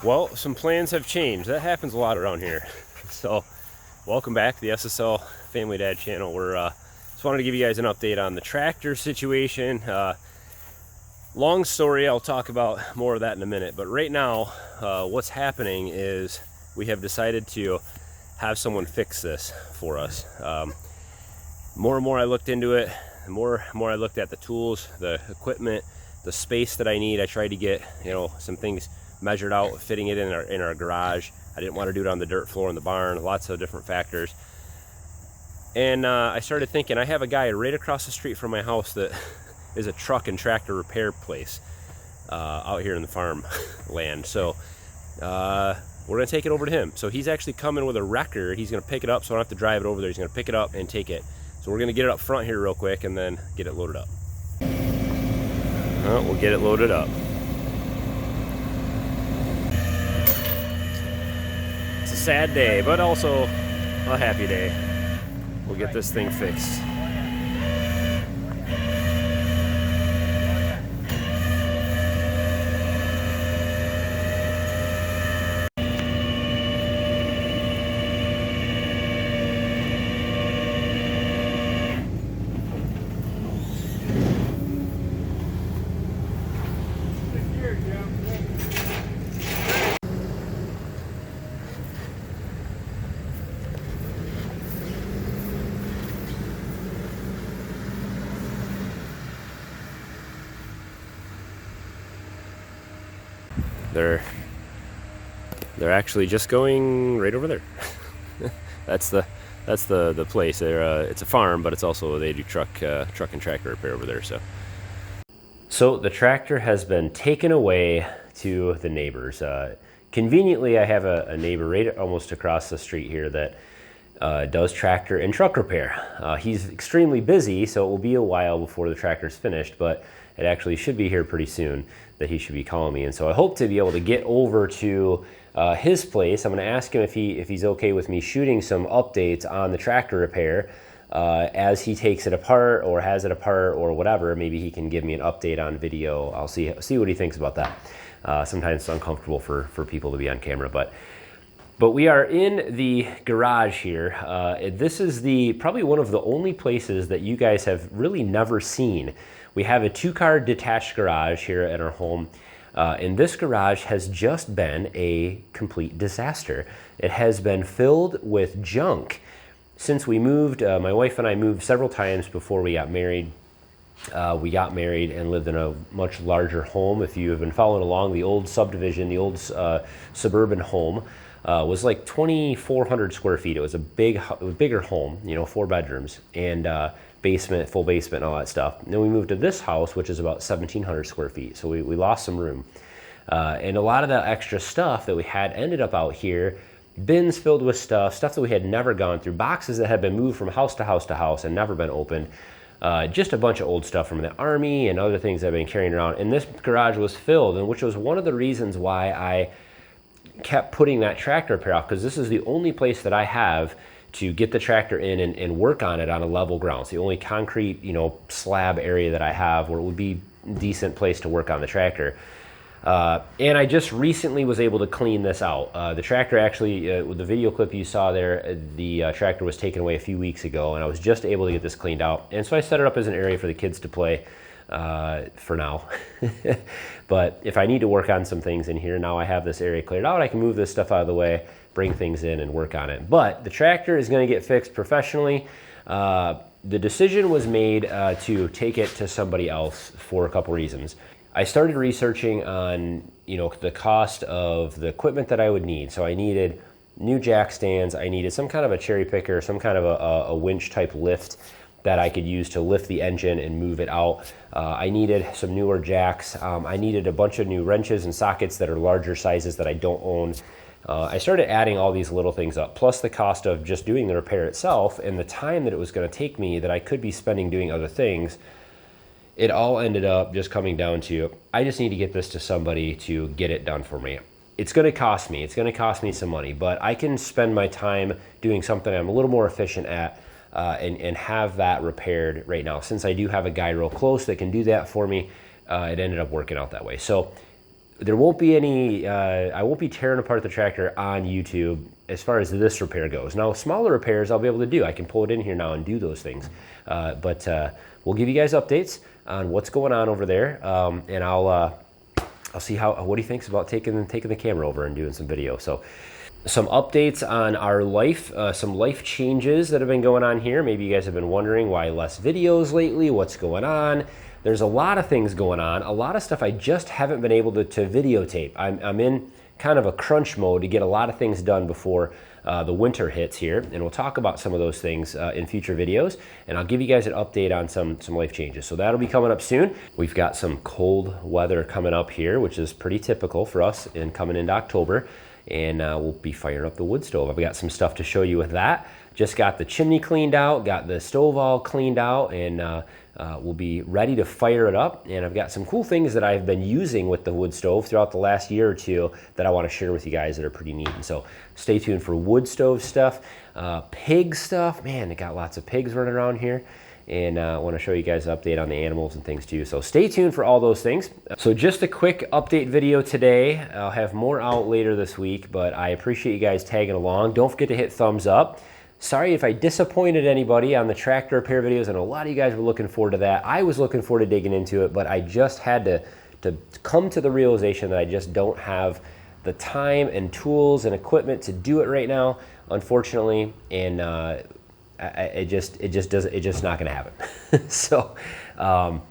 Well, some plans have changed. That happens a lot around here. So, welcome back to the SSL Family Dad channel. We're just wanted to give you guys an update on the tractor situation. Long story, I'll talk about more of that in a minute. But right now, what's happening is we have decided to have someone fix this for us. More and more I looked into it, the more I looked at the tools, the equipment, the space that I need. I tried to get, some things measured out, fitting it in our garage. I didn't want to do it on the dirt floor in the barn, lots of different factors. And I started thinking, I have a guy right across the street from my house that is a truck and tractor repair place out here in the farm land. So we're gonna take it over to him. So he's actually coming with a wrecker. He's gonna pick it up so I don't have to drive it over there. He's gonna pick it up and take it. So we're gonna get it up front here real quick and then get it loaded up. We'll get it loaded up. It's a sad day, but also a happy day. We'll get this thing fixed. They're actually just going right over there. that's the place. It's a farm, but it's also they do truck and tractor repair over there. So the tractor has been taken away to the neighbors. Conveniently, I have a neighbor right almost across the street here that does tractor and truck repair. He's extremely busy, so it will be a while before the tractor's finished, but it actually should be here pretty soon that he should be calling me. And so I hope to be able to get over to his place. I'm going to ask him if he's okay with me shooting some updates on the tractor repair as he takes it apart or has it apart or whatever. Maybe he can give me an update on video. I'll see what he thinks about that. Sometimes it's uncomfortable for people to be on camera, but we are in the garage here. This is probably one of the only places that you guys have really never seen. We have a 2-car detached garage here at our home, and this garage has just been a complete disaster. It has been filled with junk. Since we moved, my wife and I moved several times before we got married. We got married and lived in a much larger home. If you have been following along, the old subdivision, the old suburban home, was like 2,400 square feet. It was a bigger home, 4 bedrooms and basement, full basement, and all that stuff. And then we moved to this house, which is about 1,700 square feet. So we lost some room. And a lot of that extra stuff that we had ended up out here, bins filled with stuff that we had never gone through, boxes that had been moved from house to house to house and never been opened. Just a bunch of old stuff from the Army and other things I've been carrying around. And this garage was filled, and which was one of the reasons why I kept putting that tractor repair off, because this is the only place that I have to get the tractor in and work on it on a level ground. It's the only concrete, slab area that I have where it would be a decent place to work on the tractor. And I just recently was able to clean this out. The tractor actually, with the video clip you saw there, the tractor was taken away a few weeks ago, and I was just able to get this cleaned out. And so I set it up as an area for the kids to play for now. But if I need to work on some things in here, now I have this area cleared out, I can move this stuff out of the way, bring things in and work on it. But the tractor is going to get fixed professionally. The decision was made to take it to somebody else for a couple reasons. I started researching on, the cost of the equipment that I would need. So I needed new jack stands. I needed some kind of a cherry picker, some kind of a winch type lift that I could use to lift the engine and move it out. I needed some newer jacks. I needed a bunch of new wrenches and sockets that are larger sizes that I don't own. I started adding all these little things up, plus the cost of just doing the repair itself and the time that it was going to take me that I could be spending doing other things. It all ended up just coming down to, I just need to get this to somebody to get it done for me. It's going to cost me. It's going to cost me some money, but I can spend my time doing something I'm a little more efficient at and have that repaired right now. Since I do have a guy real close that can do that for me, it ended up working out that way. So there won't be any, I won't be tearing apart the tractor on YouTube as far as this repair goes. Now, smaller repairs I'll be able to do. I can pull it in here now and do those things. But we'll give you guys updates on what's going on over there. And I'll see what he thinks about taking the camera over and doing some video. So some updates on our life, some life changes that have been going on here. Maybe you guys have been wondering why less videos lately, what's going on. There's a lot of things going on, a lot of stuff I just haven't been able to videotape. I'm in kind of a crunch mode to get a lot of things done before the winter hits here, and we'll talk about some of those things in future videos, and I'll give you guys an update on some life changes. So that'll be coming up soon. We've got some cold weather coming up here, which is pretty typical for us coming into October, and we'll be firing up the wood stove. I've got some stuff to show you with that. Just got the chimney cleaned out, got the stove all cleaned out, and we'll be ready to fire it up. And I've got some cool things that I've been using with the wood stove throughout the last year or two that I want to share with you guys that are pretty neat. And so stay tuned for wood stove stuff. Pig stuff, man, I got lots of pigs running around here. And I want to show you guys an update on the animals and things too. So stay tuned for all those things. So just a quick update video today. I'll have more out later this week, but I appreciate you guys tagging along. Don't forget to hit thumbs up. Sorry if I disappointed anybody on the tractor repair videos. I know a lot of you guys were looking forward to that. I was looking forward to digging into it, but I just had to come to the realization that I just don't have the time and tools and equipment to do it right now, unfortunately, and it's just not going to happen. So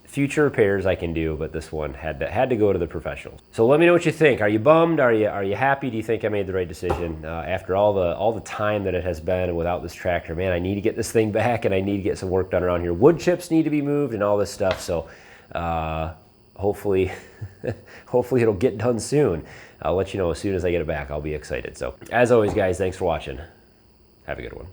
future repairs I can do, but this one had to go to the professionals. So let me know what you think. Are you bummed? Are you happy? Do you think I made the right decision after all the time that it has been without this tractor? Man, I need to get this thing back, and I need to get some work done around here. Wood chips need to be moved and all this stuff. So hopefully it'll get done soon. I'll let you know as soon as I get it back. I'll be excited. So as always, guys, thanks for watching. Have a good one.